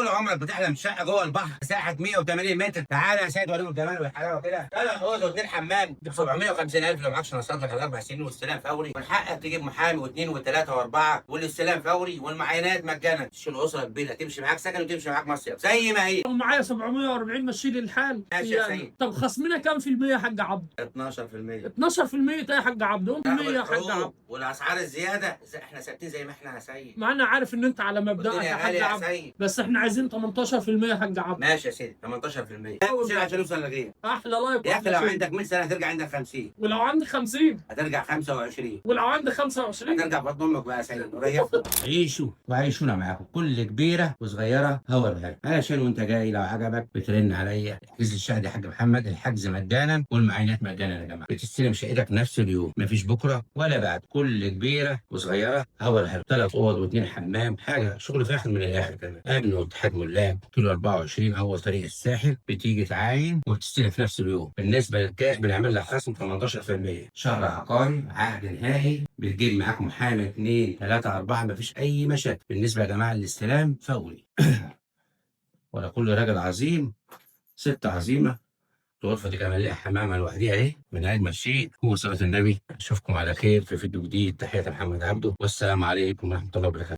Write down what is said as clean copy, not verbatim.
طول عمرك بتحلم شقه جوه البحر مساحه 180 متر. تعالى يا سيد وريهم الجمال والحلاوه كده. 3 اوض و2 حمام ب 750,000 لو معكش نصاب لك على 4 سنين واستلام فوري، من حقك تجيب محامي واثنين وثلاثه واربعه والاستلام فوري والمعاينات مجانا. تشيل اسره كبيره تمشي معاك سكن وتمشي معاك مصيف زي ما هي. لو معايا 740 مشي لي الحال. ماشي يا سيد. طب خصمنا كام في المية يا حاج عبد؟ 12%. 12% يا حاج عبد، قول 100 يا حاج عبد. والاسعار الزياده احنا ثابتين زي ما احنا يا سيد. مع انا عارف ان انت على مبدأك يا والدنيا حاج غاليه يا عبد، سيد. بس احنا عايزين 18% يا حاج عبد. ماشي يا سيدي 18%. شيل عشان نوصل لغير. احلى لايف يا اخي لو عندك 100 سنه هترجع عندك 50، ولو عندي 50 هترجع 25، ولو عندي 25 هترجع بطن امك بقى يا سيد. عيشوا وعيشونا معاكم كل كبيره وصغيره هو الغالي. علشان وانت جاي لو عجبك بترن عليا احجز الشقه دي يا حاج محمد، الحجز مجانا والمعاينات مجانا يا جماعه. بتستلم شقتك نفس اليوم، مفيش بكره ولا بعد. كل كبيره وصغيره هو الغالي. 3 اوض و2 حمام، حاجه شغل فاخر من الاخر كمان. امن واتحاد ملاك كيلو 24 اول طريق الساحل. بتيجي تعاين وتستلم في نفس اليوم. بالنسبه للكاش بنعمل لك خصم 18%. شهر عقاري عقد نهائي، بتجيب معاك محامي 2 3 4 مفيش اي مشاكل. بالنسبه يا جماعه الاستلام فوري. ولا كل راجل عظيم ست عظيمه. الغرفه دي كمان ليها حمامه لوحديها اهي من اجمل شيء. هو صلاه النبي. اشوفكم على خير في فيديو جديد. تحيه محمد عبده، والسلام عليكم ورحمه الله وبركاته.